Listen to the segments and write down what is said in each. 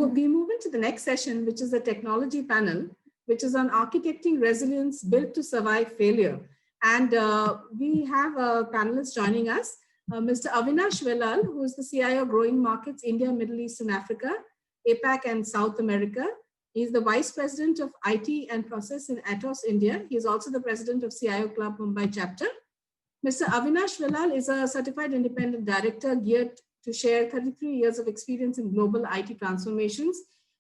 We move into the next session, which is a technology panel, which is on architecting resilience built to survive failure. And we have panelists joining us, Mr. Avinash Velhal, who is the CIO Growing Markets, India, Middle East and Africa, APAC and South America. He's the Vice President of IT and Process in Atos, India. He is also the President of CIO Club Mumbai chapter. Mr. Avinash Velhal is a certified independent director geared to share 33 years of experience in global IT transformations,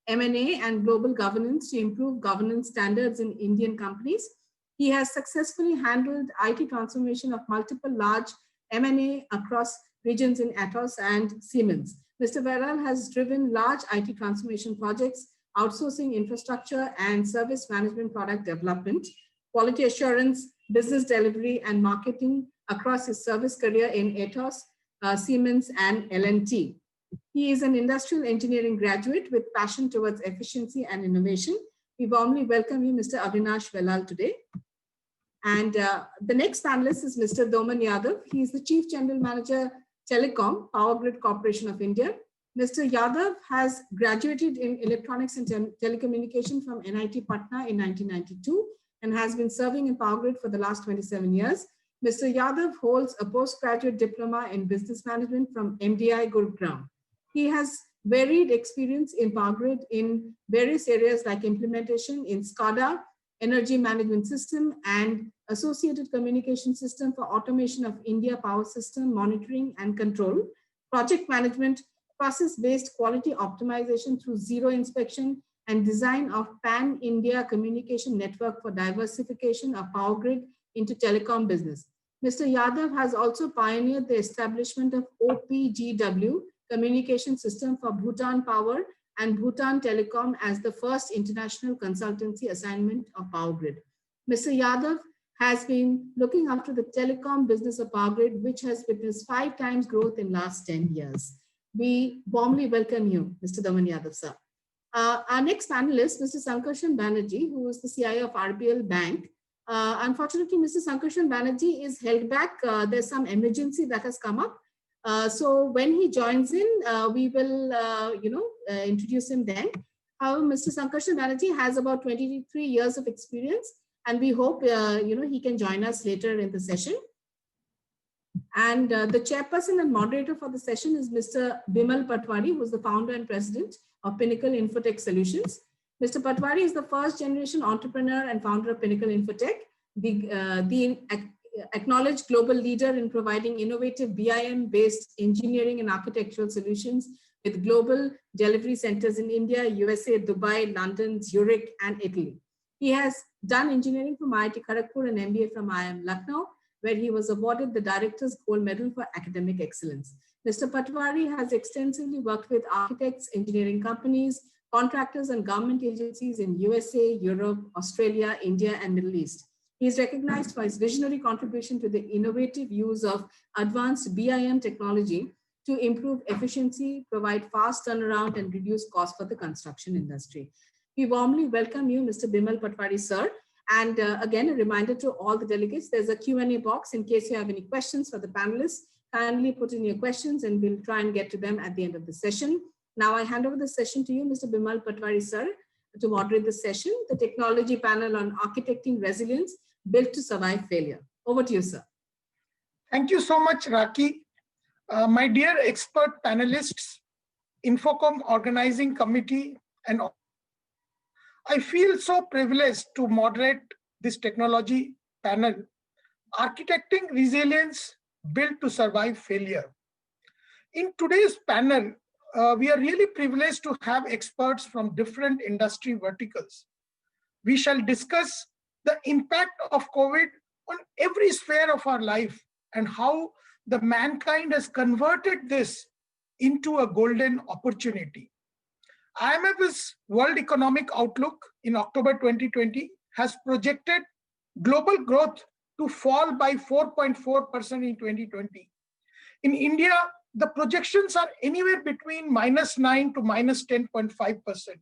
M&A and global governance to improve governance standards in Indian companies. He has successfully handled IT transformation of multiple large M&A across regions in Atos and Siemens. Mr. Velhal has driven large IT transformation projects, outsourcing infrastructure and service management product development, quality assurance, business delivery and marketing across his service career in Atos, Siemens and L&T. He is an industrial engineering graduate with passion towards efficiency and innovation. We warmly welcome you, Mr. Avinash Velhal, today. And the next panelist is Mr. Doman Yadav. He is the Chief General Manager, Telecom, Power Grid Corporation of India. Mr. Yadav has graduated in Electronics and Telecommunication from NIT Patna in 1992 and has been serving in Power Grid for the last 27 years. Mr. Yadav holds a postgraduate diploma in business management from MDI Gurugram. He has varied experience in Power Grid in various areas like implementation in SCADA, energy management system, and associated communication system for automation of India power system monitoring and control, project management, process-based quality optimization through zero inspection, and design of pan-India communication network for diversification of Power Grid into telecom business. Mr. Yadav has also pioneered the establishment of OPGW communication system for Bhutan Power and Bhutan Telecom as the first international consultancy assignment of Power Grid. Mr. Yadav has been looking after the telecom business of Power Grid, which has witnessed 5 times growth in last 10 years. We warmly welcome you, Mr. Doman Yadav, sir. Our next panelist, Mr. Sankarshan Banerjee, who is the CIO of RBL Bank. Unfortunately, Mr. Sankarshan Banerjee is held back. There's some emergency that has come up. So when he joins in, we will, introduce him then. However, Mr. Sankarshan Banerjee has about 23 years of experience, and we hope, he can join us later in the session. And the chairperson and moderator for the session is Mr. Bimal Patwari, who is the founder and president of Pinnacle Infotech Solutions. Mr. Patwari is the first generation entrepreneur and founder of Pinnacle Infotech, the acknowledged global leader in providing innovative BIM-based engineering and architectural solutions with global delivery centers in India, USA, Dubai, London, Zurich, and Italy. He has done engineering from IIT Kharagpur and MBA from IIM Lucknow, where he was awarded the Director's Gold Medal for Academic Excellence. Mr. Patwari has extensively worked with architects, engineering companies, contractors and government agencies in USA, Europe, Australia, India, and Middle East. He is recognized for his visionary contribution to the innovative use of advanced BIM technology to improve efficiency, provide fast turnaround, and reduce costs for the construction industry. We warmly welcome you, Mr. Bimal Patwari, sir. And again, a reminder to all the delegates, there's a Q&A box in case you have any questions for the panelists. Kindly put in your questions and we'll try and get to them at the end of the session. Now I hand over the session to you, Mr. Bimal Patwari, sir, to moderate the session, the technology panel on architecting resilience built to survive failure. Over to you, sir. Thank you so much, Raki. My dear expert panelists, INFOCOM organizing committee, and I feel so privileged to moderate this technology panel, Architecting Resilience Built to Survive Failure. In today's panel, we are really privileged to have experts from different industry verticals. We shall discuss the impact of COVID on every sphere of our life and how the mankind has converted this into a golden opportunity. IMF's World Economic Outlook in October 2020 has projected global growth to fall by 4.4% in 2020. In India, the projections are anywhere between -9 to -10.5%.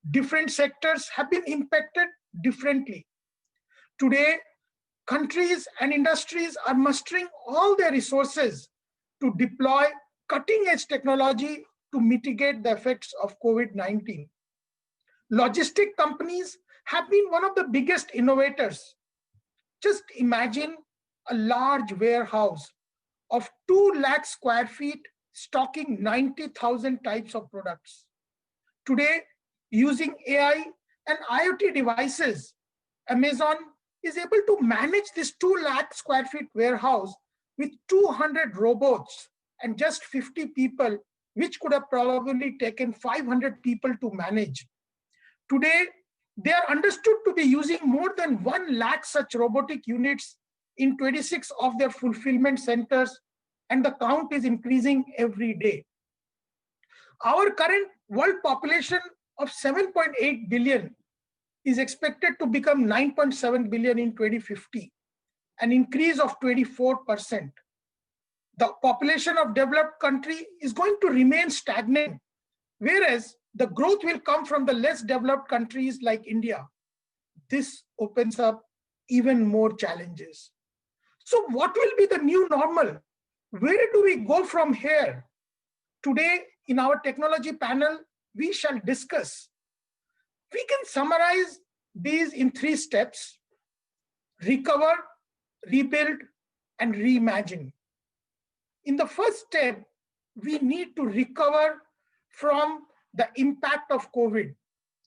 Different sectors have been impacted differently. Today, countries and industries are mustering all their resources to deploy cutting-edge technology to mitigate the effects of COVID-19. Logistic companies have been one of the biggest innovators. Just imagine a large warehouse of 2 lakh square feet stocking 90,000 types of products. Today, using AI and IoT devices, Amazon is able to manage this 2 lakh square feet warehouse with 200 robots and just 50 people, which could have probably taken 500 people to manage. Today, they are understood to be using more than 1 lakh such robotic units in 26 of their fulfillment centers, and the count is increasing every day. Our current world population of 7.8 billion is expected to become 9.7 billion in 2050, an increase of 24%. The population of developed country is going to remain stagnant, whereas the growth will come from the less developed countries like India. This opens up even more challenges. So what will be the new normal? Where do we go from here? Today, in our technology panel, we shall discuss. We can summarize these in 3 steps: recover, rebuild, and reimagine. In the first step, we need to recover from the impact of COVID.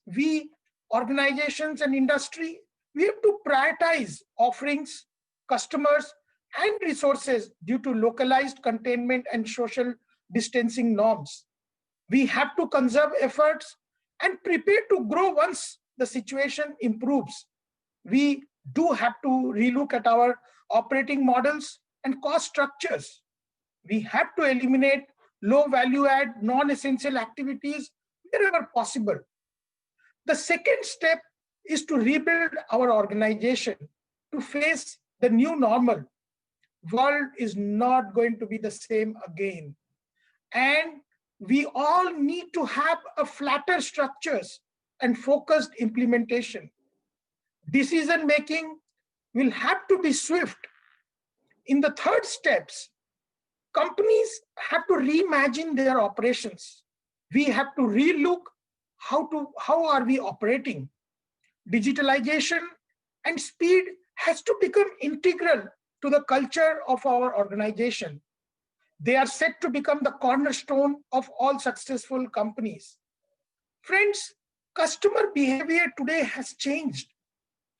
We, organizations and industry, we have to prioritize offerings, customers, and resources due to localized containment and social distancing norms. We have to conserve efforts and prepare to grow once the situation improves. We do have to relook at our operating models and cost structures. We have to eliminate low value add, non-essential activities wherever possible. The second step is to rebuild our organization to face the new normal. World is not going to be the same again. And we all need to have a flatter structures and focused implementation. Decision-making will have to be swift. In the third steps, companies have to reimagine their operations. We have to relook how are we operating. Digitalization and speed has to become integral to the culture of our organization. They are set to become the cornerstone of all successful companies. Friends, customer behavior today has changed,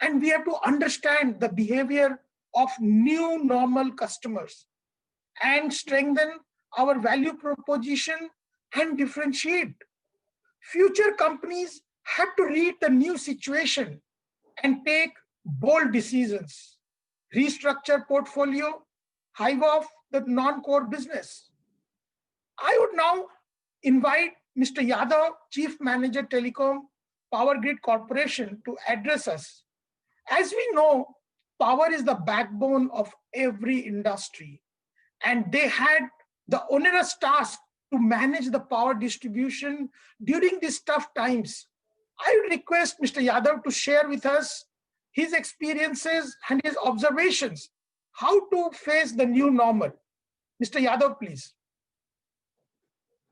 and we have to understand the behavior of new normal customers and strengthen our value proposition and differentiate. Future companies have to read the new situation and take bold decisions, restructure portfolio, hive off the non-core business. I would now invite Mr. Yadav, Chief Manager Telecom, Power Grid Corporation, to address us. As we know, power is the backbone of every industry, and they had the onerous task to manage the power distribution during these tough times. I would request Mr. Yadav to share with us his experiences and his observations, how to face the new normal. Mr. Yadav, please.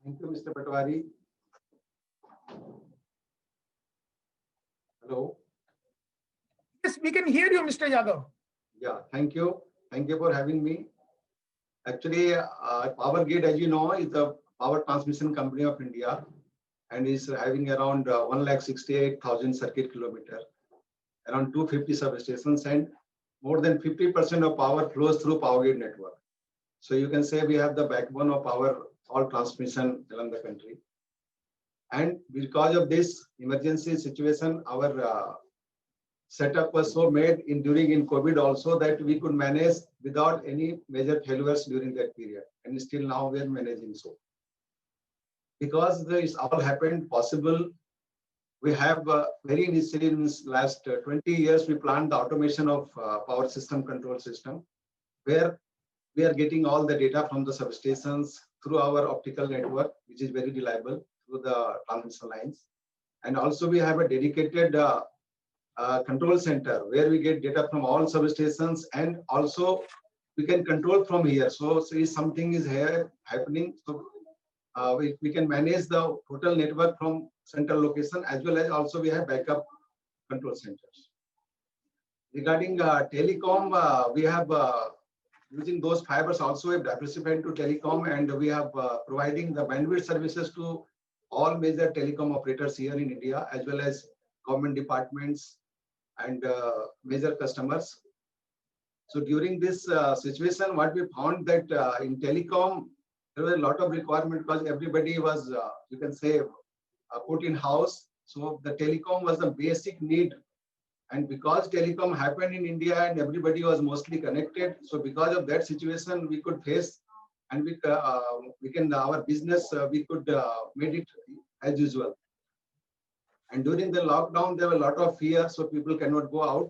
Thank you, Mr. Patwari. Hello. Yes, we can hear you, Mr. Yadav. Yeah, thank you. Thank you for having me. Actually, Power Grid, as you know, is the power transmission company of India and is having around 168,000 circuit kilometers, around 250 substations, and more than 50% of power flows through Power Grid network. So you can say we have the backbone of power, all transmission around the country. And because of this emergency situation, our setup was so made during COVID also that we could manage without any major failures during that period. And still now we are managing so. Because this all happened possible, we have very initially in this last 20 years, we planned the automation of power system control system, where we are getting all the data from the substations through our optical network, which is very reliable through the transmission lines. And also we have a dedicated control center where we get data from all substations, and also we can control from here. So if something is here happening, so we can manage the total network from central location, as well as also we have backup control centers. Regarding telecom, we have using those fibers also we participate to telecom, and we have providing the bandwidth services to all major telecom operators here in India, as well as government departments and major customers. So during this situation, what we found that in telecom, there was a lot of requirement because everybody was, you can say, put in house. So the telecom was the basic need. And because telecom happened in India and everybody was mostly connected, so because of that situation, we could face and our business, we could made it as usual. And during the lockdown, there were a lot of fear, so people cannot go out.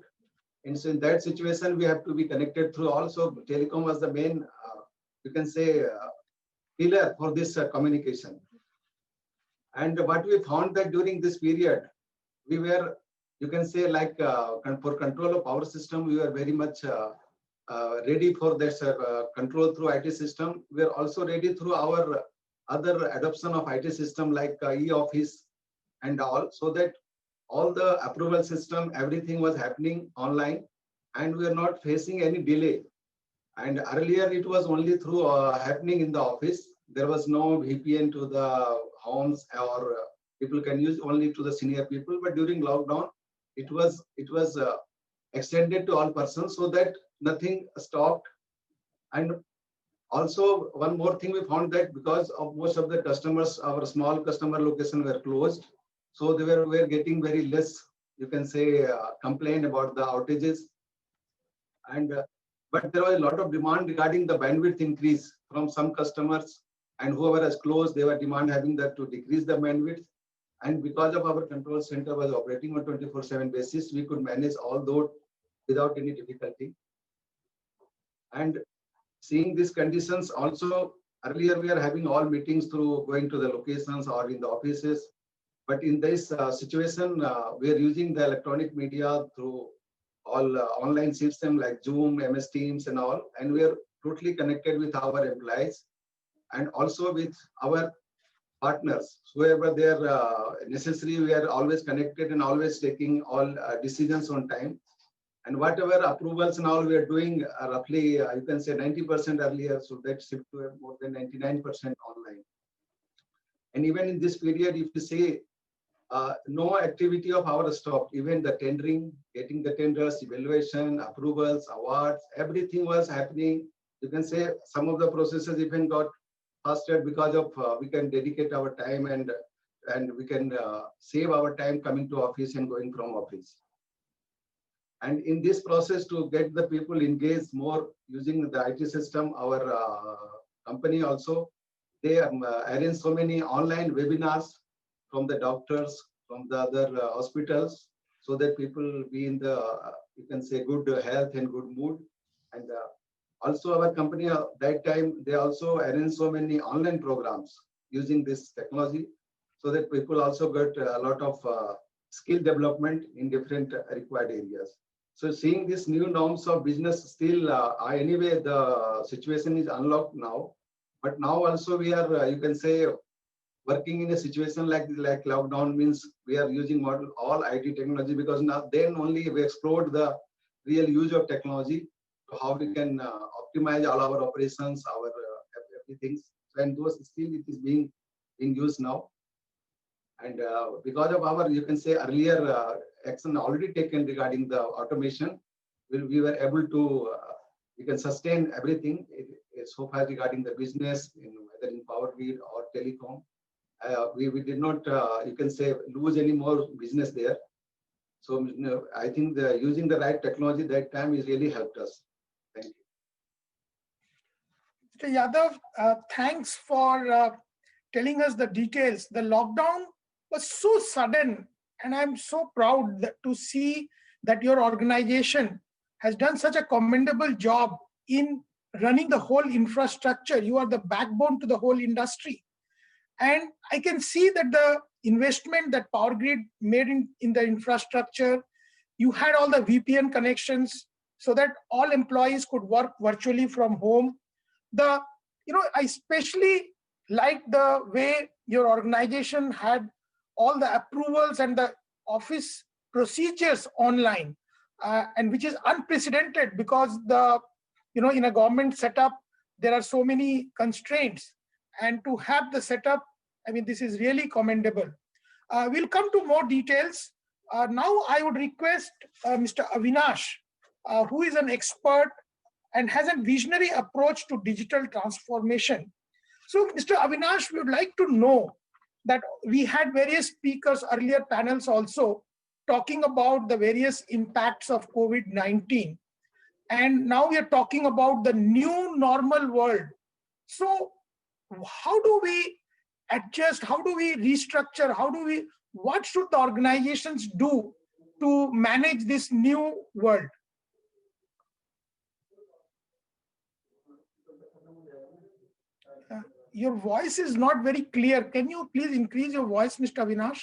And so in that situation, we have to be connected through also. Telecom was the main, you can say, pillar for this communication. And what we found that during this period, we were, you can say, like for control of power system, we were very much ready for this control through IT system. We are also ready through our other adoption of IT system like e-office and all, so that all the approval system, everything was happening online, and we are not facing any delay. And earlier it was only through happening in the office. There was no VPN to the homes, or people can use only to the senior people. But during lockdown, it was extended to all persons, so that nothing stopped. And also one more thing we found that because of most of the customers, our small customer location were closed, so they were getting very less, you can say, complaint about the outages. And but there was a lot of demand regarding the bandwidth increase from some customers, and whoever has closed, they were demand having that to decrease the bandwidth. And because of our control center was operating on 24/7 basis, we could manage all those without any difficulty. And seeing these conditions also, earlier we are having all meetings through going to the locations or in the offices. But in this situation, we are using the electronic media through all online system like Zoom, MS Teams and all. And we are totally connected with our employees and also with our partners. Whoever they are necessary, we are always connected and always taking all decisions on time. And whatever approvals and all we are doing roughly, you can say 90% earlier, so that shift to more than 99% online. And even in this period, if you say no activity of our stopped, even the tendering, getting the tenders, evaluation, approvals, awards, everything was happening. You can say some of the processes even got faster because of we can dedicate our time and we can save our time coming to office and going from office. And in this process, to get the people engaged more using the IT system, our company also, they arrange so many online webinars from the doctors, from the other hospitals, so that people be in the, you can say, good health and good mood. And also our company at that time, they also arrange so many online programs using this technology, so that people also get a lot of skill development in different required areas. So seeing these new norms of business, still anyway, the situation is unlocked now. But now also we are, you can say, working in a situation like lockdown means we are using all IT technology, because now then only we explored the real use of technology, how we can optimize all our operations, our everything. And those still it is being used now. And because of our, you can say, earlier action already taken regarding the automation, we were able to, you can sustain everything so far regarding the business, whether in power grid or telecom. We did not, you can say, lose any more business there. So I think using the right technology that time is really helped us. Thank you. Mr. Yadav, thanks for telling us the details. The lockdown was so sudden, and I'm so proud to see that your organization has done such a commendable job in running the whole infrastructure. You are the backbone to the whole industry. And I can see that the investment that Power Grid made in the infrastructure, you had all the VPN connections so that all employees could work virtually from home. I especially like the way your organization had all the approvals and the office procedures online, and which is unprecedented because in a government setup, there are so many constraints. And to have the setup, I mean, this is really commendable. We'll come to more details. Now I would request Mr. Avinash, who is an expert and has a visionary approach to digital transformation. So, Mr. Avinash, we would like to know that we had various speakers, earlier panels also, talking about the various impacts of COVID-19. And now we are talking about the new normal world. So how do we adjust? How do we restructure? What should the organizations do to manage this new world? Your voice is not very clear. Can you please increase your voice, Mr. Avinash?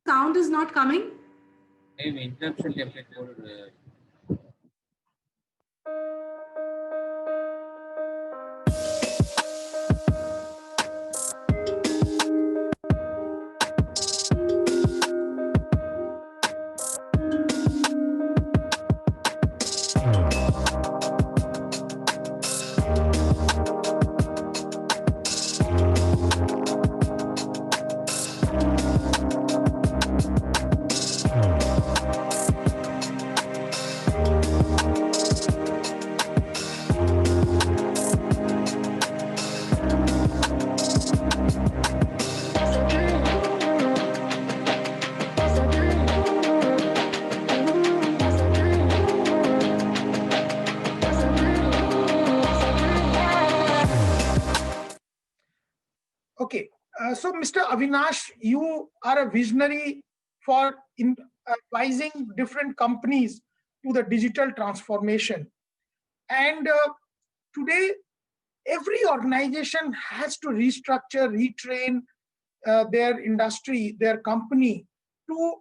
Sound is not coming. Maybe interruption template for Okay, so Mr. Avinash, you are a visionary for advising different companies to the digital transformation. And today, every organization has to restructure, retrain their industry, their company to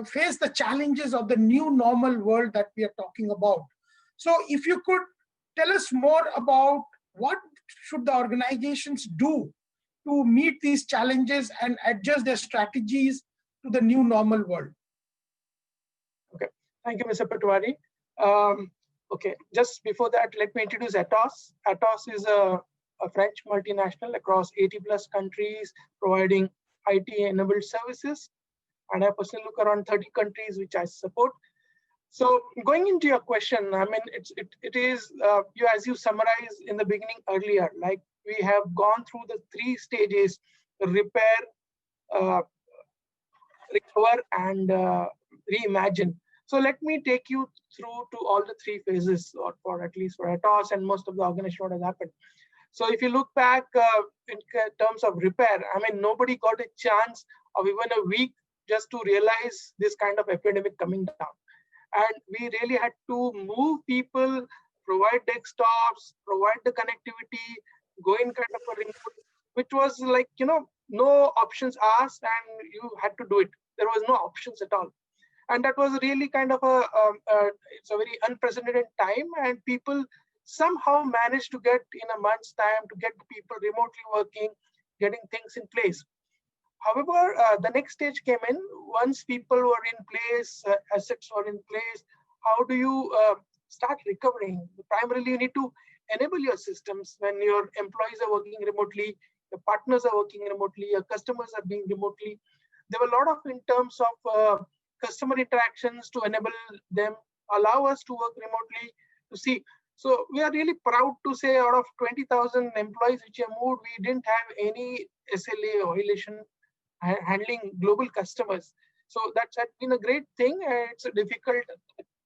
face the challenges of the new normal world that we are talking about. So if you could tell us more about what should the organizations do to meet these challenges and adjust their strategies to the new normal world. Okay, thank you, Mr. Patwari. Okay, just before that, let me introduce Atos. Atos is a French multinational across 80 plus countries providing IT-enabled services. And I personally look around 30 countries which I support. So going into your question, I mean, it is, as you summarized in the beginning earlier, like we have gone through the 3 stages: repair, recover, and reimagine. So let me take you through to all the 3 phases, or for at least for Atos and most of the organization, what has happened. So if you look back in terms of repair, I mean, nobody got a chance of even a week just to realize this kind of epidemic coming down. And we really had to move people, provide desktops, provide the connectivity, go in kind of a remote, which was like, no options asked, and you had to do it. There was no options at all. And that was really kind of it's a very unprecedented time, and people somehow managed to get in a month's time to get people remotely working, getting things in place. However, the next stage came in. Once people were in place, assets were in place, how do you start recovering? Primarily, you need to enable your systems when your employees are working remotely, your partners are working remotely, your customers are being remotely. There were a lot of, in terms of customer interactions to enable them, allow us to work remotely, to see. So we are really proud to say out of 20,000 employees which have moved, we didn't have any SLA or violation handling global customers. So that's been a great thing. It's a difficult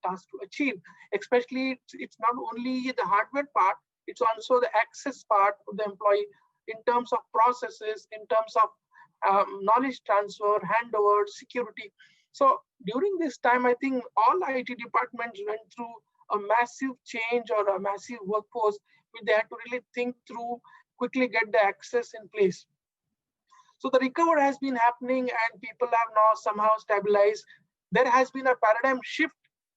task to achieve, especially it's not only the hardware part, it's also the access part of the employee in terms of processes, in terms of knowledge transfer, handover, security. So during this time, I think all IT departments went through a massive change or a massive workforce which they had to really think through, quickly get the access in place. So the recovery has been happening and people have now somehow stabilized. There has been a paradigm shift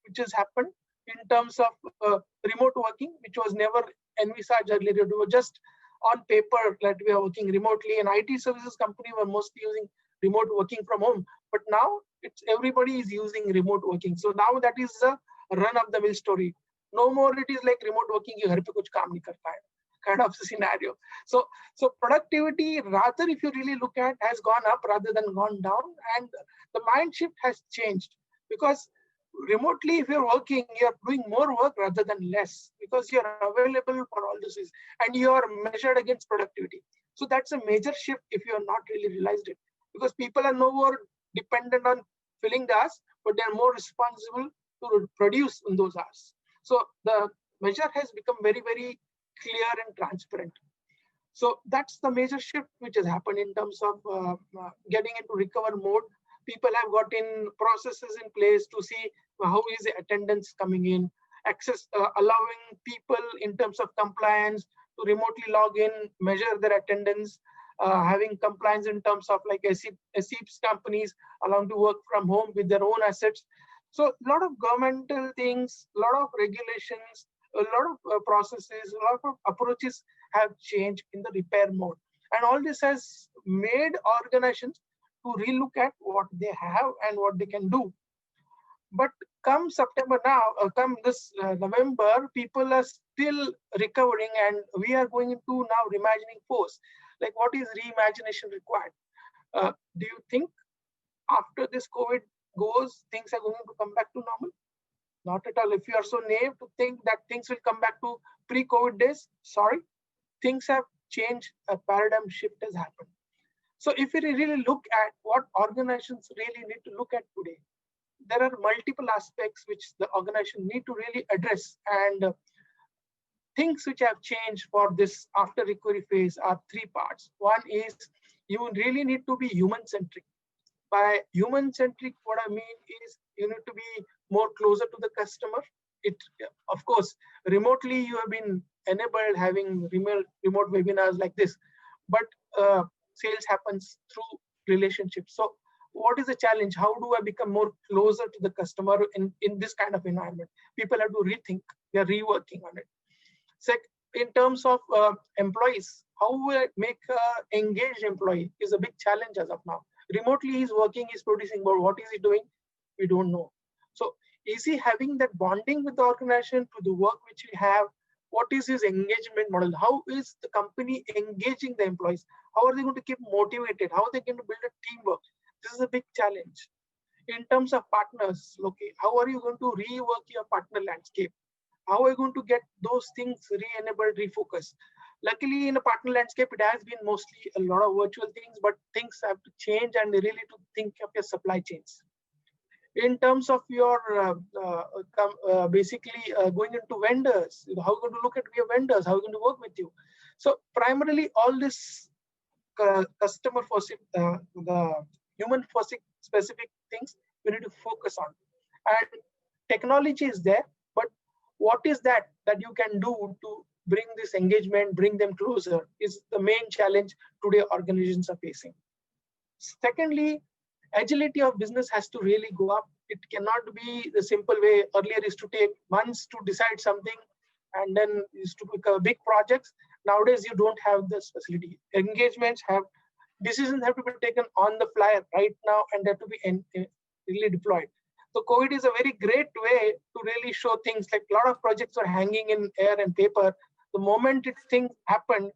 which has happened in terms of remote working, which was never envisaged earlier. It was just on paper that we are working remotely, and IT services company were mostly using remote working from home. But now it's everybody is using remote working. So now that is a run-of-the-mill story. No more it is like remote working, ye ghar pe kuch kaam nahi karta hai, kind of scenario. So productivity, rather, if you really look at, has gone up rather than gone down, and the mind shift has changed, because remotely, if you're working, you're doing more work rather than less, because you're available for all this, and you're measured against productivity. So that's a major shift if you have not really realized it, because people are no more dependent on filling the hours, but they're more responsible to produce in those hours. So the measure has become very, very clear and transparent. So that's the major shift which has happened in terms of getting into recover mode. People have got in processes in place to see how is the attendance coming in, access, allowing people in terms of compliance to remotely log in, measure their attendance, having compliance in terms of like SEEPs companies allowing to work from home with their own assets. So a lot of governmental things, a lot of regulations, a lot of processes, a lot of approaches have changed in the repair mode. And all this has made organizations to relook at what they have and what they can do. But come September now, come this November, people are still recovering, and we are going into now reimagining force. Like, what is reimagination required? Do you think after this COVID goes, things are going to come back to normal? Not at all. If you are so naive to think that things will come back to pre-COVID days, sorry, things have changed. A paradigm shift has happened. So if we really look at what organizations really need to look at today, there are multiple aspects which the organization need to really address, and things which have changed for this after recovery phase are three parts. One is you really need to be human-centric. By human-centric, what I mean is you need to be more closer to the customer. It, of course, remotely you have been enabled having remote webinars like this, but sales happens through relationships. So what is the challenge? How do I become more closer to the customer in this kind of environment? People have to rethink, they're reworking on it. Second, in terms of employees, how will I make an engaged employee is a big challenge as of now. Remotely he's working, he's producing, but what is he doing? We don't know. So is he having that bonding with the organization to the work which we have? What is his engagement model? How is the company engaging the employees? How are they going to keep motivated? How are they going to build a teamwork? This is a big challenge. In terms of partners, okay, how are you going to rework your partner landscape? How are you going to get those things re-enabled, refocused? Luckily, in a partner landscape, it has been mostly a lot of virtual things, but things have to change and really to think of your supply chains. In terms of your basically going into vendors, how are you going to look at your vendors? How are you going to work with you? So primarily all this customer first, the human first specific things we need to focus on. And technology is there, but what is that you can do to bring this engagement, bring them closer is the main challenge today organizations are facing. Secondly, agility of business has to really go up. It cannot be the simple way. Earlier used to take months to decide something, and then used to become big projects. Nowadays, you don't have this facility. Engagements have, decisions have to be taken on the fly right now, and they have to be really deployed. So COVID is a very great way to really show things. Like a lot of projects are hanging in air and paper. The moment things happen,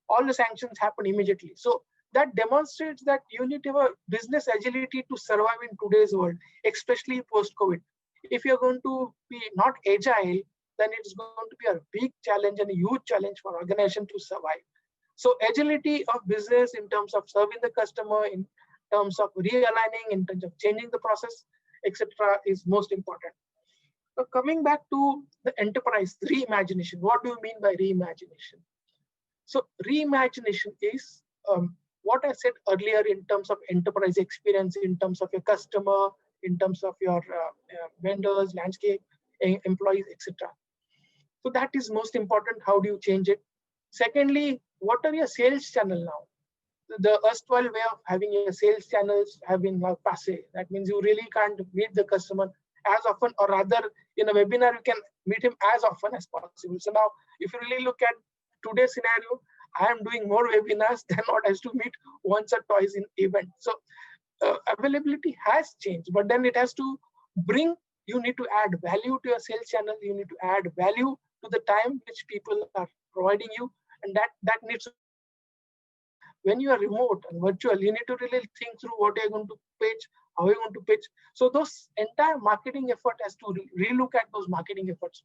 all the sanctions happen immediately. So that demonstrates that you need to have a business agility to survive in today's world, especially post-COVID. If you're going to be not agile, then it's going to be a big challenge and a huge challenge for organization to survive. So agility of business in terms of serving the customer, in terms of realigning, in terms of changing the process, etc., is most important. So coming back to the enterprise reimagination, what do you mean by reimagination? So reimagination is what I said earlier in terms of enterprise experience, in terms of your customer, in terms of your vendors, landscape, employees, etc. So that is most important. How do you change it? Secondly, what are your sales channel now? The erstwhile way of having a sales channels have been passe. That means you really can't meet the customer as often, or rather in a webinar, you can meet him as often as possible. So now, if you really look at today's scenario, I am doing more webinars than what I used to meet once or twice in event. So availability has changed, but then it has to bring, you need to add value to your sales channel. You need to add value to the time which people are providing you. And that needs, when you are remote and virtual, you need to really think through what you're going to pitch, how you're going to pitch. So those entire marketing effort has to relook at those marketing efforts.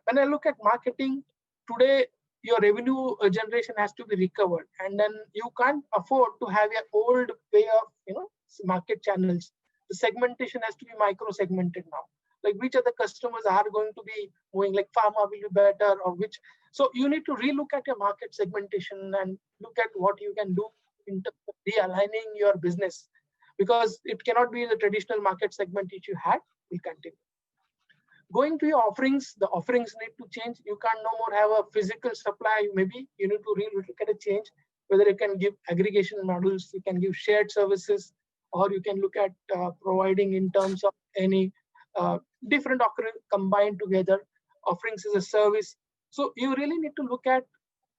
When I look at marketing today, your revenue generation has to be recovered, and then you can't afford to have your old way of market channels. The segmentation has to be micro segmented now. Like which other customers are going to be moving, like pharma will be better, or which. So you need to relook at your market segmentation and look at what you can do in terms of realigning your business, because it cannot be the traditional market segment which you had will continue. Going to your offerings, the offerings need to change. You can't no more have a physical supply. Maybe you need to really look at a change, whether you can give aggregation models, you can give shared services, or you can look at providing in terms of any different offerings combined together, offerings as a service. So you really need to look at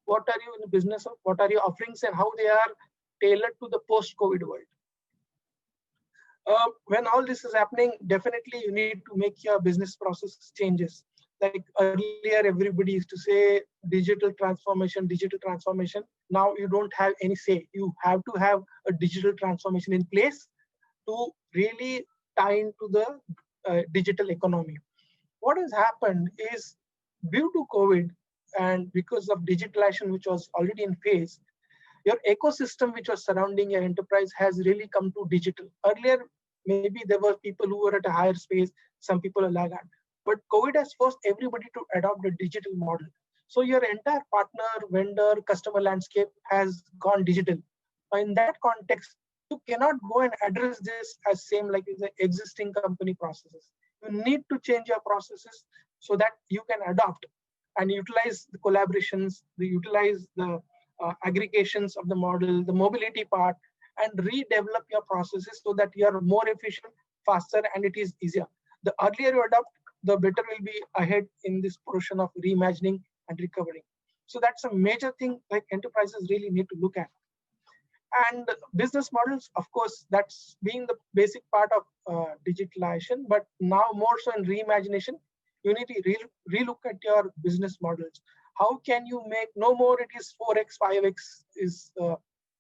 what are you in the business of, what are your offerings, and how they are tailored to the post-COVID world. When all this is happening, definitely you need to make your business process changes. Like earlier, everybody used to say digital transformation, digital transformation. Now you don't have any say. You have to have a digital transformation in place to really tie into the digital economy. What has happened is, due to COVID and because of digitalization, which was already in phase, your ecosystem which was surrounding your enterprise has really come to digital. Earlier, maybe there were people who were at a higher space, some people are laggard. But COVID has forced everybody to adopt a digital model. So your entire partner, vendor, customer landscape has gone digital. In that context, you cannot go and address this as same like the existing company processes. You need to change your processes so that you can adopt and utilize the collaborations, utilize the aggregations of the model, the mobility part, and redevelop your processes so that you are more efficient, faster, and it is easier. The earlier you adopt, the better will be ahead in this portion of reimagining and recovering. So that's a major thing like enterprises really need to look at. And business models, of course, that's being the basic part of digitalization, but now more so in reimagination, you need to relook at your business models. How can you make, no more it is 4x, 5x is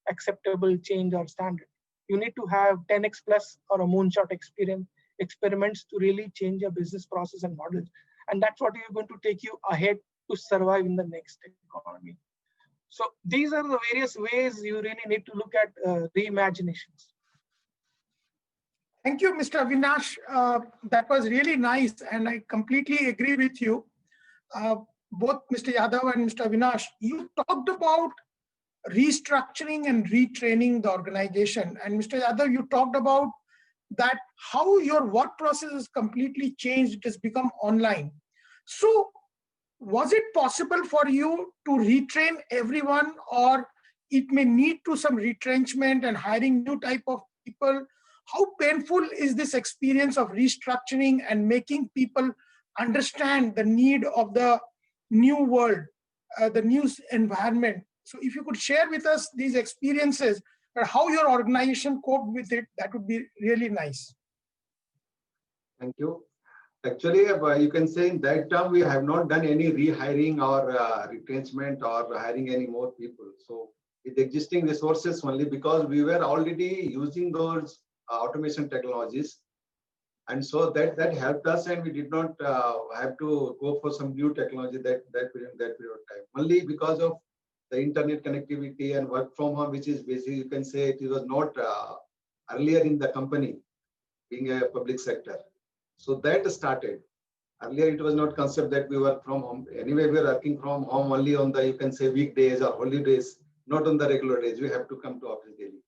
acceptable change or standard. You need to have 10x plus or a moonshot experiments to really change your business process and models. And that's what is going to take you ahead to survive in the next economy. So these are the various ways you really need to look at reimaginations. Thank you, Mr. Avinash. That was really nice, and I completely agree with you. Both Mr. Yadav and Mr. Avinash, you talked about restructuring and retraining the organization. And Mr. Yadav, you talked about that how your work process is completely changed. It has become online. So was it possible for you to retrain everyone, or it may need to some retrenchment and hiring new type of people? How painful is this experience of restructuring and making people understand the need of the new world, the new environment? So if you could share with us these experiences or how your organization coped with it, that would be really nice. Thank you. Actually, you can say in that term, we have not done any rehiring or retrenchment or hiring any more people. So with existing resources only, because we were already using those automation technologies. And so that helped us, and we did not have to go for some new technology that period of time. Only because of the internet connectivity and work from home, which is basically, you can say it was not earlier in the company, being a public sector. So that started. Earlier, it was not concept that we work from home. Anyway, we are working from home only on the, you can say, weekdays or holidays, not on the regular days. We have to come to office daily.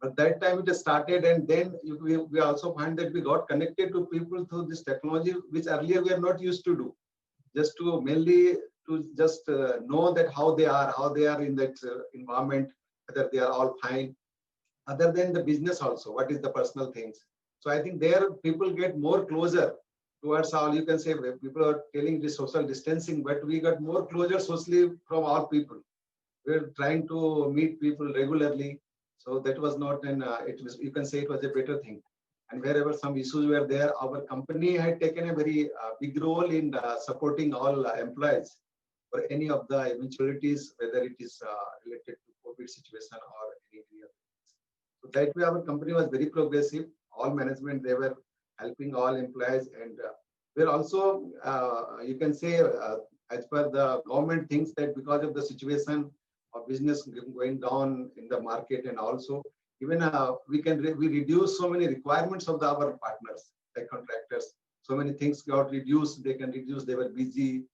But that time it started, and then we also find that we got connected to people through this technology, which earlier we are not used to do. just to mainly to just know that how they are in that environment, whether they are all fine, other than the business also, what is the personal things. So I think there people get more closer towards all, you can say people are telling the social distancing, but we got more closer socially from all people. We're trying to meet people regularly. So that was not an, it was, you can say it was a better thing. And wherever some issues were there, our company had taken a very big role in supporting all employees for any of the eventualities, whether it is related to COVID situation or any other. So that way our company was very progressive. All management, they were helping all employees, and we're also, you can say, as per the government thinks that because of the situation of business going down in the market, and also even we reduce so many requirements of our partners, like contractors. So many things got reduced. They can reduce. They were busy,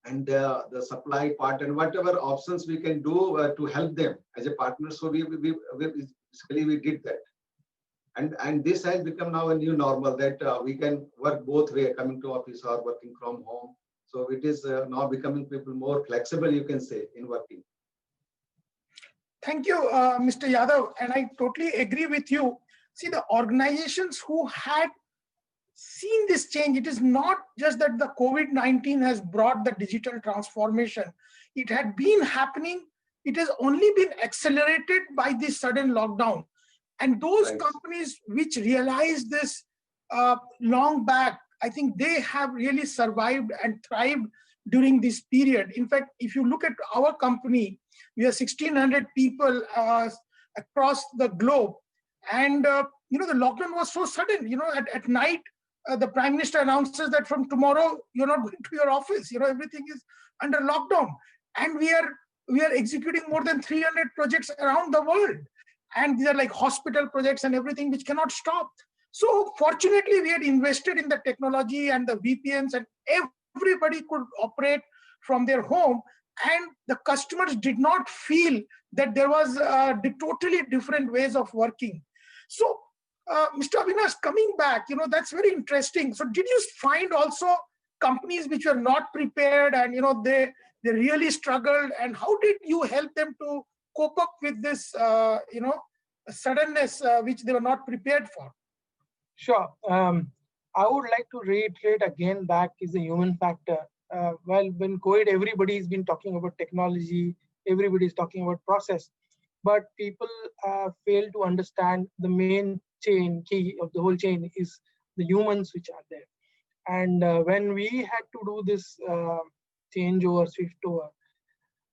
and the supply part and whatever options we can do to help them as a partner. So we basically we did that. And this has become now a new normal, that we can work both way, coming to office or working from home. So it is now becoming people more flexible, you can say, in working. Thank you, Mr. Yadav. And I totally agree with you. See, the organizations who had seen this change, it is not just that the COVID-19 has brought the digital transformation. It had been happening. It has only been accelerated by this sudden lockdown. And those companies which realized this long back, I think they have really survived and thrived during this period. In fact, if you look at our company, we are 1,600 people across the globe. And, you know, the lockdown was so sudden, you know, at night, the Prime Minister announces that from tomorrow, you're not going to your office. You know, everything is under lockdown. And we are executing more than 300 projects around the world. And these are like hospital projects and everything which cannot stop. So fortunately, we had invested in the technology and the VPNs, and everybody could operate from their home. And the customers did not feel that there was totally different ways of working. So, Mr. Avinash, coming back, you know, that's very interesting. So did you find also companies which were not prepared and, you know, they really struggled, and how did you help them to cope up with this, you know, suddenness which they were not prepared for? Sure. I would like to reiterate again back is the human factor. Well, when COVID, everybody's been talking about technology, everybody's talking about process, but people fail to understand the main key of the whole chain is the humans which are there. And when we had to do this changeover, shift over,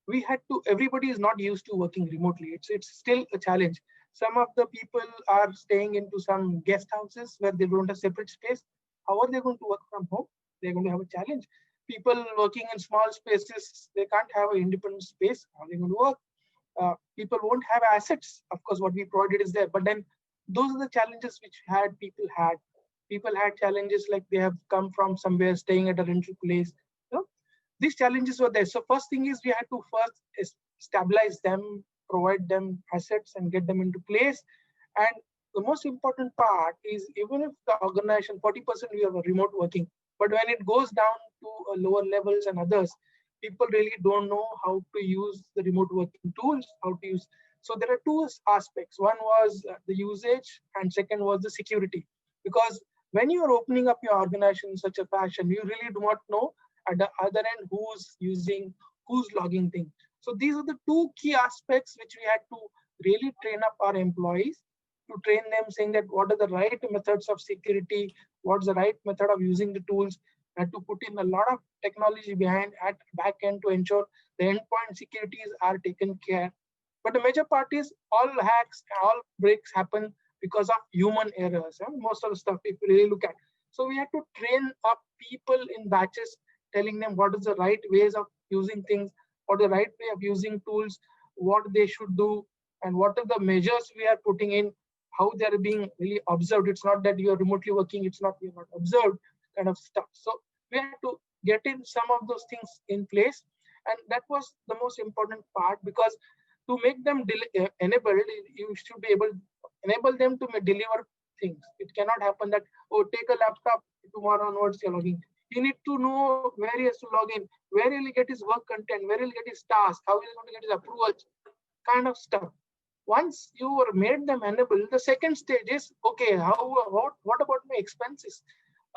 we had to, everybody is not used to working remotely. It's still a challenge. Some of the people are staying into some guest houses where they don't have separate space. How are they going to work from home? They're going to have a challenge. People working in small spaces, they can't have an independent space. How are they going to work? People won't have assets. Of course, what we provided is there, but then those are the challenges which people had. People had challenges like they have come from somewhere, staying at a rental place. You know, these challenges were there. So first thing is we had to first stabilize them, provide them assets and get them into place. And the most important part is, even if the organization, 40% we have a remote working, but when it goes down to lower levels and others, people really don't know how to use the remote working tools, how to use. So there are two aspects. One was the usage, and second was the security. Because when you are opening up your organization in such a fashion, you really do not know at the other end who's using, who's logging things. So these are the two key aspects which we had to really train up our employees, to train them saying that what are the right methods of security, what's the right method of using the tools, and to put in a lot of technology behind at back end to ensure the endpoint securities are taken care. But the major part is all hacks, all breaks happen because of human errors. Most of the stuff if you really look at. So we had to train up people in batches, telling them what is the right ways of using things, what the right way of using tools, what they should do, and what are the measures we are putting in, how they are being really observed. It's not that you are remotely working, it's not you're not observed kind of stuff. So we had to get in some of those things in place. And that was the most important part, because to make them enabled, you should be able to enable them to deliver things. It cannot happen that, oh, take a laptop, tomorrow onwards you're logging. He need to know where he has to log in, where he will get his work content, where he will get his task, how he is going to get his approvals, kind of stuff. Once you are made them enable, the second stage is, okay, what about my expenses?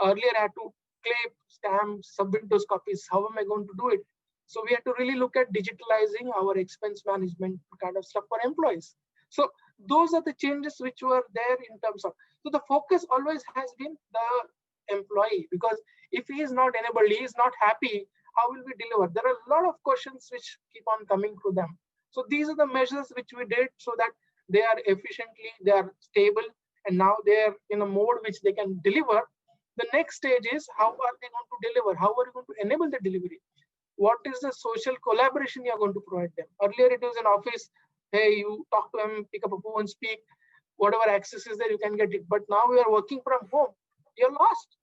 Earlier I had to clip, stamp, submit those copies. How am I going to do it? So we had to really look at digitalizing our expense management kind of stuff for employees. So those are the changes which were there in terms of, so the focus always has been the employee, because if he is not enabled, he is not happy, how will we deliver? There are a lot of questions which keep on coming to them. So these are the measures which we did so that they are efficiently, they are stable, and now they are in a mode which they can deliver. The next stage is, how are they going to deliver? How are you going to enable the delivery? What is the social collaboration you are going to provide them? Earlier it was an office, hey, you talk to them, pick up a phone, speak, whatever access is there, you can get it. But now we are working from home. You're lost.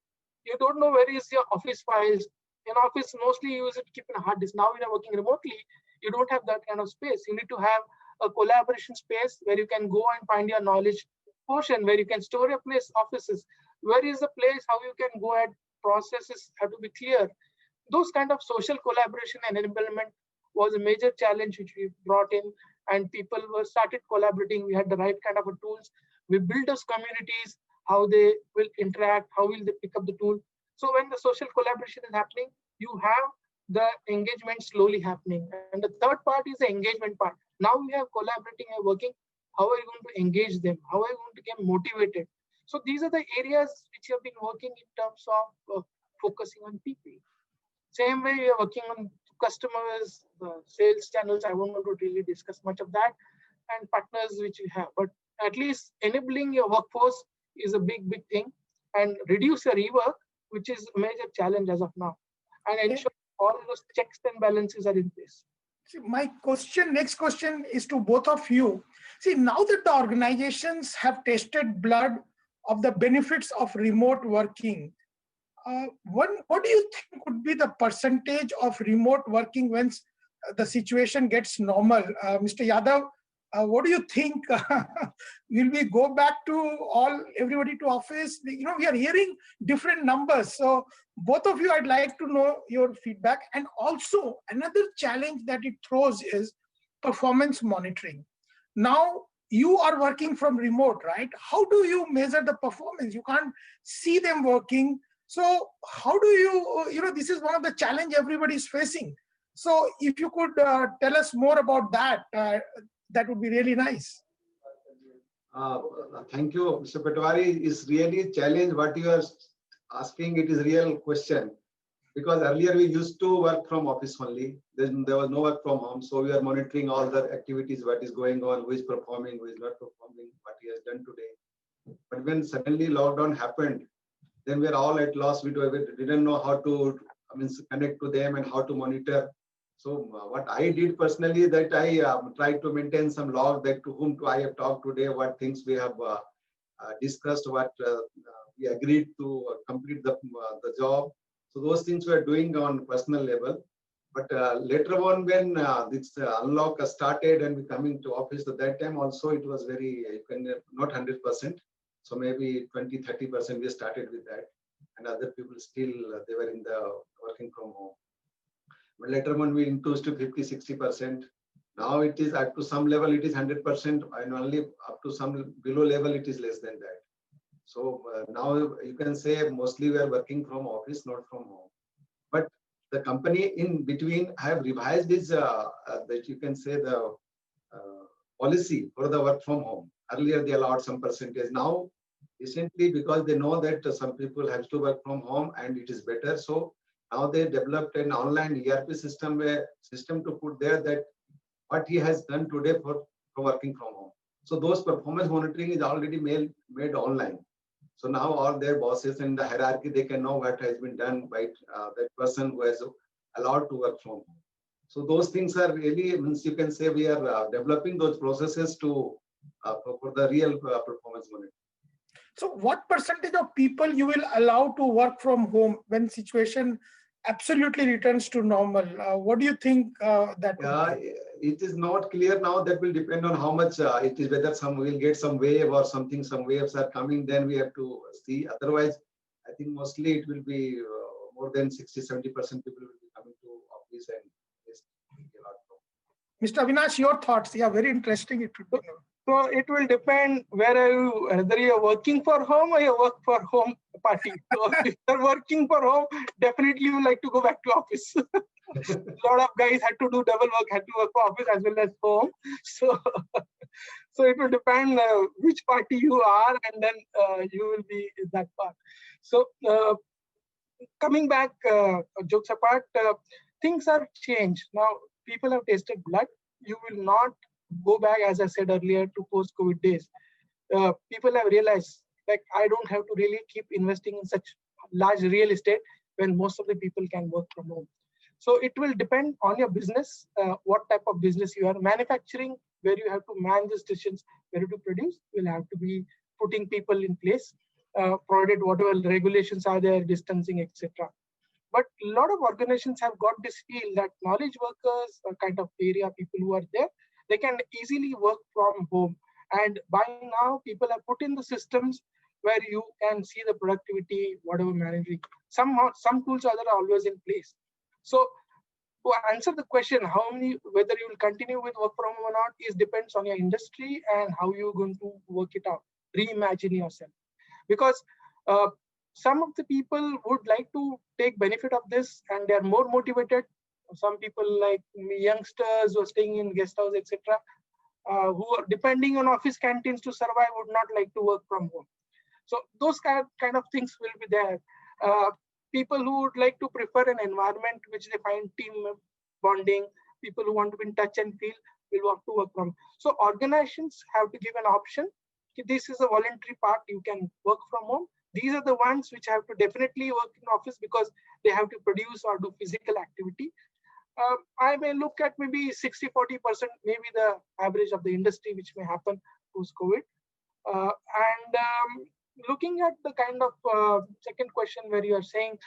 You don't know where is your office files. In office, mostly you use it to keep in a hard disk. Now when you're working remotely, you don't have that kind of space. You need to have a collaboration space where you can go and find your knowledge portion, where you can store your place offices. Where is the place, how you can go ahead, processes have to be clear. Those kind of social collaboration and enablement was a major challenge which we brought in, and people were started collaborating. We had the right kind of a tools. We built those communities, how they will interact, how will they pick up the tool. So when the social collaboration is happening, you have the engagement slowly happening. And the third part is the engagement part. Now we have collaborating and working. How are you going to engage them? How are you going to get motivated? So these are the areas which have been working in terms of focusing on people. Same way we are working on customers, sales channels. I won't want to really discuss much of that, and partners which we have. But at least enabling your workforce is a big thing, and reduce your rework, which is a major challenge as of now, and ensure all those checks and balances are in place. See, my next question is to both of you. See, now that the organizations have tasted blood of the benefits of remote working, what do you think would be the percentage of remote working once the situation gets normal? Mr. Yadav, what do you think? Will we go back to everybody to office? We are hearing different numbers. So both of you, I'd like to know your feedback. And also another challenge that it throws is performance monitoring. Now you are working from remote, right? How do you measure the performance? You can't see them working. So how do you, this is one of the challenge everybody is facing. So if you could tell us more about that, that would be really nice. Thank you, Mr. Patwari. It's really a challenge. What you are asking, it is a real question. Because earlier we used to work from office only. Then there was no work from home. So we are monitoring all the activities, what is going on, who is performing, who is not performing, what he has done today. But when suddenly lockdown happened, then we are all at loss. We didn't know how to connect to them and how to monitor. So what I did personally, that I tried to maintain some log, that to whom I have talked today, what things we have discussed, what we agreed to complete the job. So those things we are doing on personal level. But later on, when this unlock started and we coming to office, at that time also it was very, not 100%. So maybe 20-30% we started with that. And other people still, they were in the working from home. But later on we increased to 50-60%. Now it is up to some level, it is 100%, and only up to some below level, it is less than that. So now you can say mostly we are working from office, not from home. But the company in between have revised this, that you can say the policy for the work from home. Earlier they allowed some percentage. Now recently, because they know that some people have to work from home and it is better. So now they developed an online ERP system to put there that what he has done today for working from home. So those performance monitoring is already made online. So now all their bosses and the hierarchy, they can know what has been done by that person who has allowed to work from home. So those things are really, you can say we are developing those processes to for the real performance monitoring. So what percentage of people you will allow to work from home when situation absolutely returns to normal? What do you think that would be? It is not clear now. That will depend on how much it is, whether some will get some wave or something, some waves are coming, then we have to see. Otherwise, I think mostly it will be more than 60-70% people will be coming to office and yes, a lot of. Mr. Avinash, your thoughts? Yeah, very interesting. It would be. So it will depend whether you're working for home or you work for home party. So if you're working for home, definitely you like to go back to office. A lot of guys had to do double work, had to work for office as well as home. So, so it will depend which party you are, and then you will be in that part. So coming back, jokes apart, things are changed. Now people have tasted blood. You will not go back, as I said earlier, to post-COVID days. People have realized, like, I don't have to really keep investing in such large real estate when most of the people can work from home. So it will depend on your business, what type of business you are. Manufacturing, where you have to man the stations, where to produce, will have to be putting people in place, provided whatever regulations are there, distancing, etc. But a lot of organizations have got this feel that knowledge workers, kind of area, people who are there, they can easily work from home. And by now, people have put in the systems where you can see the productivity, whatever managing. Some tools are always in place. So to answer the question, whether you will continue with work from home or not, is depends on your industry and how you're going to work it out, reimagine yourself. Because some of the people would like to take benefit of this and they're more motivated. Some people like youngsters who are staying in guest house, etc., who are depending on office canteens to survive, would not like to work from home. So those kind of things will be there. People who would like to prefer an environment which they find team bonding, people who want to be in touch and feel, will want to work from. So organizations have to give an option. This is a voluntary part, you can work from home. These are the ones which have to definitely work in office because they have to produce or do physical activity. I may look at maybe 60-40%, maybe the average of the industry, which may happen post-COVID. Looking at the kind of second question where you are saying,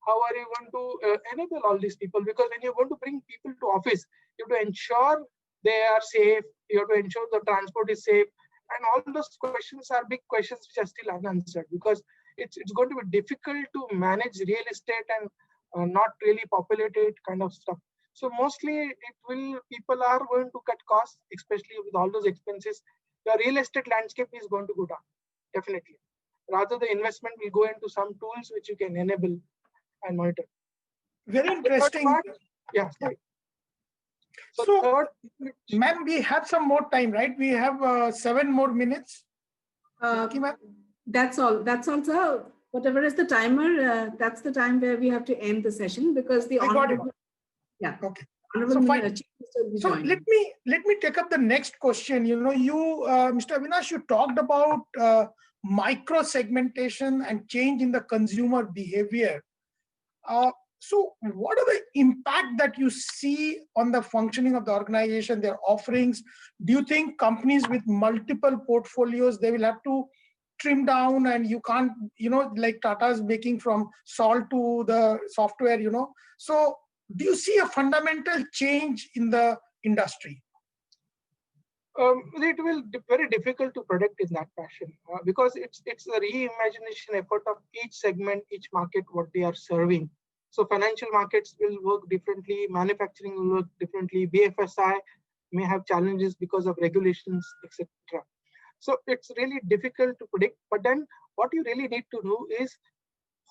how are you going to enable all these people? Because when you're going to bring people to office, you have to ensure they are safe, you have to ensure the transport is safe. And all those questions are big questions which are still unanswered, because it's going to be difficult to manage real estate and not really populated kind of stuff. So mostly people are going to cut costs, especially with all those expenses. The real estate landscape is going to go down, definitely. Rather, the investment will go into some tools which you can enable and monitor. Very interesting. Yeah, sorry. So ma'am, we have some more time, right? We have 7 more minutes. That's all. That's all, sir. Whatever is the timer, that's the time where we have to end the session, because the honorable. Yeah. Okay. Honorable so let me take up the next question. You know, Mr. Avinash, you talked about micro segmentation and change in the consumer behavior. So what are the impact that you see on the functioning of the organization, their offerings? Do you think companies with multiple portfolios, they will have to trim down, and you can't, like Tata's making from salt to the software, So do you see a fundamental change in the industry? It will be very difficult to predict in that fashion, because it's a reimagination effort of each segment, each market, what they are serving. So financial markets will work differently, manufacturing will work differently, BFSI may have challenges because of regulations, etc. So it's really difficult to predict. But then what you really need to know is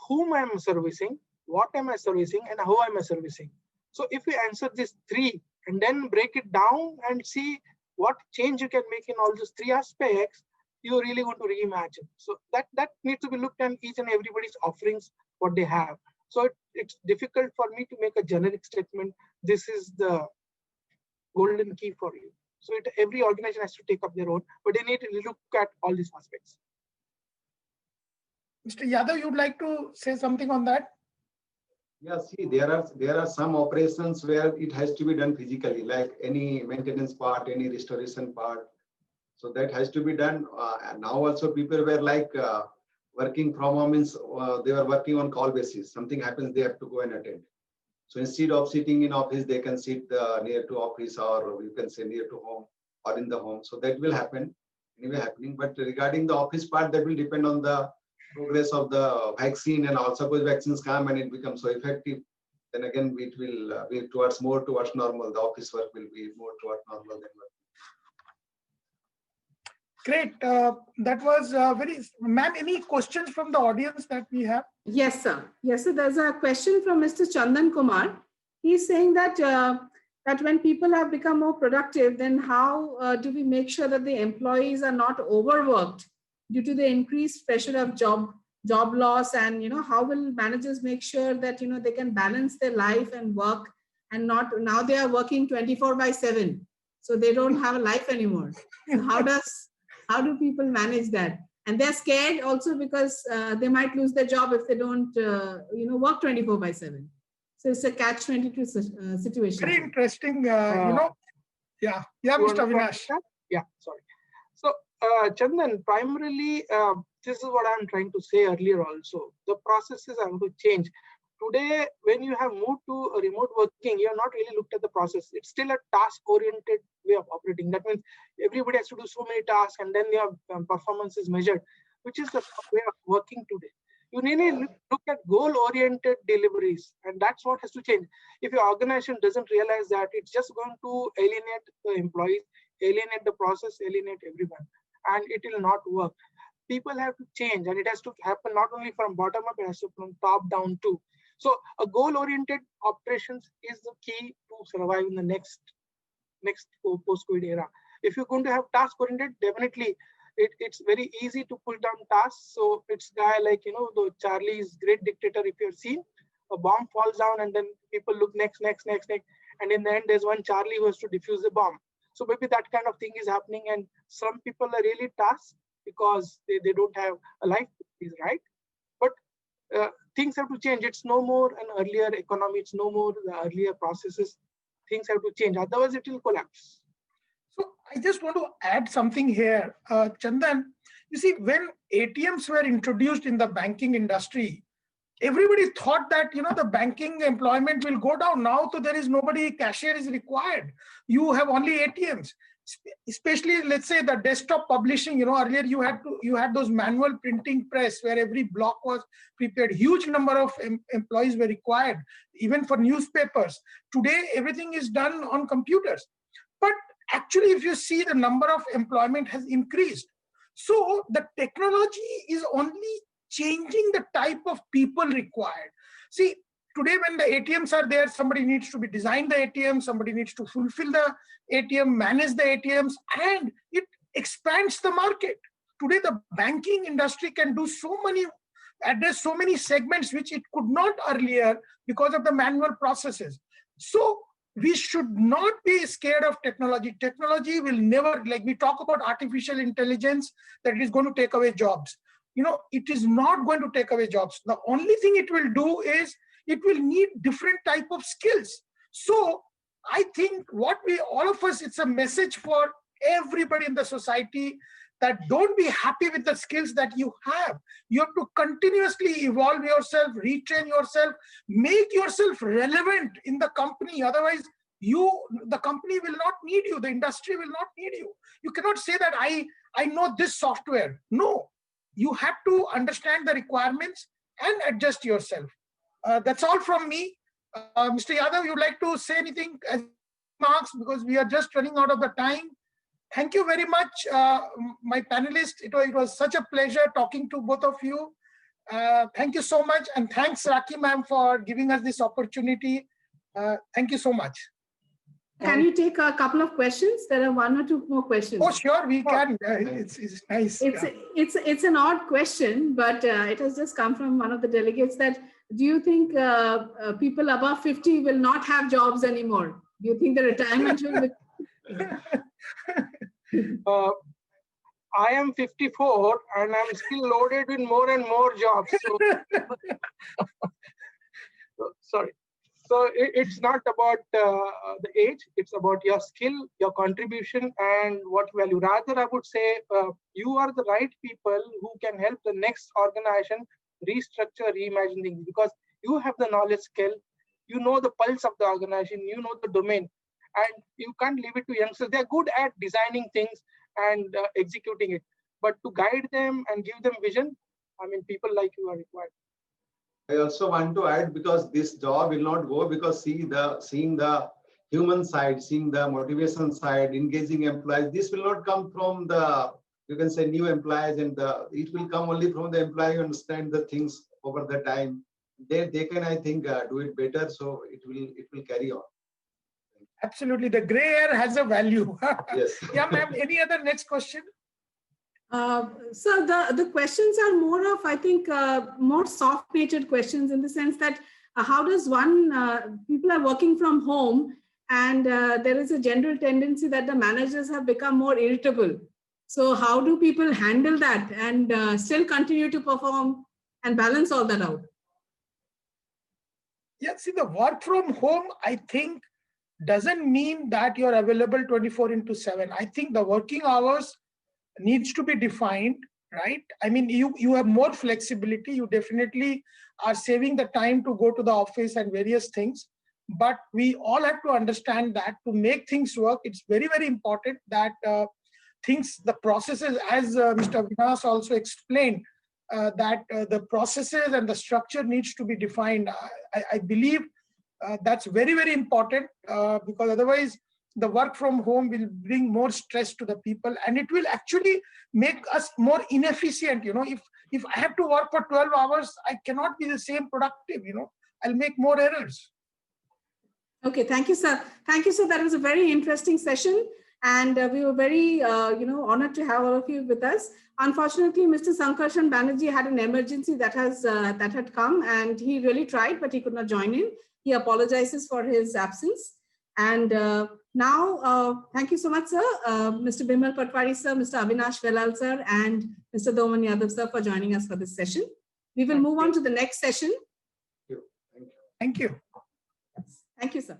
whom I'm servicing, what am I servicing, and how am I servicing. So if we answer these 3 and then break it down and see what change you can make in all those 3 aspects, you're really going to reimagine. So that needs to be looked at each and everybody's offerings, what they have. So it's difficult for me to make a generic statement. This is the golden key for you. So every organization has to take up their own, but they need to look at all these aspects. Mr. Yadav, you'd like to say something on that? Yeah, see, there are some operations where it has to be done physically, like any maintenance part, any restoration part. So that has to be done. And now also people were like working from home, means they were working on call basis. Something happens, they have to go and attend. So instead of sitting in office, they can sit near to office, or you can say near to home or in the home. So that will happen, anyway happening. But regarding the office part, that will depend on the progress of the vaccine, and also suppose vaccines come and it becomes so effective, then again it will be more towards normal. The office work will be more towards normal than work. Great. That was very, ma'am, any questions from the audience that we have? Yes, sir. Yes, sir. There's a question from Mr. Chandan Kumar. He's saying that that when people have become more productive, then how do we make sure that the employees are not overworked due to the increased pressure of job loss, and how will managers make sure that they can balance their life and work, and not now they are working 24/7, so they don't have a life anymore. So how do people manage that? And they're scared also because they might lose their job if they don't work 24/7. So it's a catch-22 situation. Very interesting. Yeah, Mr. Avinash. Yeah, sorry. So Chandan, primarily, this is what I'm trying to say earlier also. The processes are going to change. Today, when you have moved to a remote working, you have not really looked at the process. It's still a task-oriented way of operating. That means everybody has to do so many tasks, and then your performance is measured, which is the way of working today. You need to look at goal-oriented deliveries, and that's what has to change. If your organization doesn't realize that, it's just going to alienate the employees, alienate the process, alienate everyone, and it will not work. People have to change, and it has to happen not only from bottom up, it has to from top down too. So a goal-oriented operations is the key to survive in the next post-COVID era. If you're going to have task-oriented, definitely it's very easy to pull down tasks. So it's guy like, the Charlie's Great Dictator, if you've seen, a bomb falls down and then people look next. And in the end, there's one Charlie who has to defuse the bomb. So maybe that kind of thing is happening. And some people are really tasked because they don't have a life, is right? But things have to change. It's no more an earlier economy. It's no more the earlier processes. Things have to change. Otherwise, it will collapse. So I just want to add something here. Chandan, you see, when ATMs were introduced in the banking industry, everybody thought that, the banking employment will go down. Now, so there is nobody, cashier is required. You have only ATMs. Especially, let's say the desktop publishing, earlier you had those manual printing press where every block was prepared. Huge number of employees were required, even for newspapers. Today, everything is done on computers. But actually, if you see, the number of employment has increased. So the technology is only changing the type of people required. See, today when the ATMs are there, somebody needs to be design the ATM, somebody needs to fulfill the ATM, manage the ATMs, and it expands the market. Today, the banking industry can do address so many segments which it could not earlier because of the manual processes. So we should not be scared of technology. Technology will never, like we talk about artificial intelligence, that it is going to take away jobs. It is not going to take away jobs. The only thing it will do is it will need different type of skills. So I think all of us, it's a message for everybody in the society that don't be happy with the skills that you have. You have to continuously evolve yourself, retrain yourself, make yourself relevant in the company. Otherwise, the company will not need you. The industry will not need you. You cannot say that I know this software. No, you have to understand the requirements and adjust yourself. That's all from me. Mr. Yadav, you'd like to say anything as remarks, because we are just running out of the time. Thank you very much, my panelists. It was such a pleasure talking to both of you. Thank you so much. And thanks, Raki ma'am, for giving us this opportunity. Thank you so much. Can you take a couple of questions? There are one or two more questions. Oh, sure, we can. It's nice. It's an odd question, but it has just come from one of the delegates that, do you think people above 50 will not have jobs anymore? Do you think the retirement will be... I am 54 and I'm still loaded with more and more jobs. So, sorry. So it's not about the age, it's about your skill, your contribution, and what value. Rather, I would say you are the right people who can help the next organization restructure, reimagine things, because you have the knowledge, skill, you know the pulse of the organization, you know the domain, and you can't leave it to youngsters. They're good at designing things and executing it, but to guide them and give them vision, I mean, people like you are required. I also want to add, because this job will not go, because seeing the human side, seeing the motivation side, engaging employees, this will not come from the, you can say, new employees, and it will come only from the employee who understand the things over the time. They can, I think, do it better, so it will carry on. Absolutely, the gray hair has a value. Yes. Yeah, ma'am. Any other next question? So the questions are more of, I think, more soft-natured questions, in the sense that how does one, people are working from home, and there is a general tendency that the managers have become more irritable. So how do people handle that and still continue to perform and balance all that out? Yeah, see, the work from home, I think, doesn't mean that you're available 24/7. I think the working hours needs to be defined, right? I mean, you have more flexibility. You definitely are saving the time to go to the office and various things. But we all have to understand that to make things work, it's very, very important that the processes, as Mr. Avinash also explained, that the processes and the structure needs to be defined. I believe that's very, very important, because otherwise the work from home will bring more stress to the people, and it will actually make us more inefficient. If I have to work for 12 hours, I cannot be the same productive. I'll make more errors. Okay, thank you, sir. Thank you, sir. That was a very interesting session, and we were very, honored to have all of you with us. Unfortunately, Mr. Sankarshan Banerjee had an emergency that had come, and he really tried, but he could not join in. He apologizes for his absence. And now, thank you so much, sir, Mr. Bimal Patwari, sir, Mr. Avinash Velhal, sir, and Mr. Doman Yadav, sir, for joining us for this session. We will move on to the next session. Thank you. Thank you. Thank you, sir.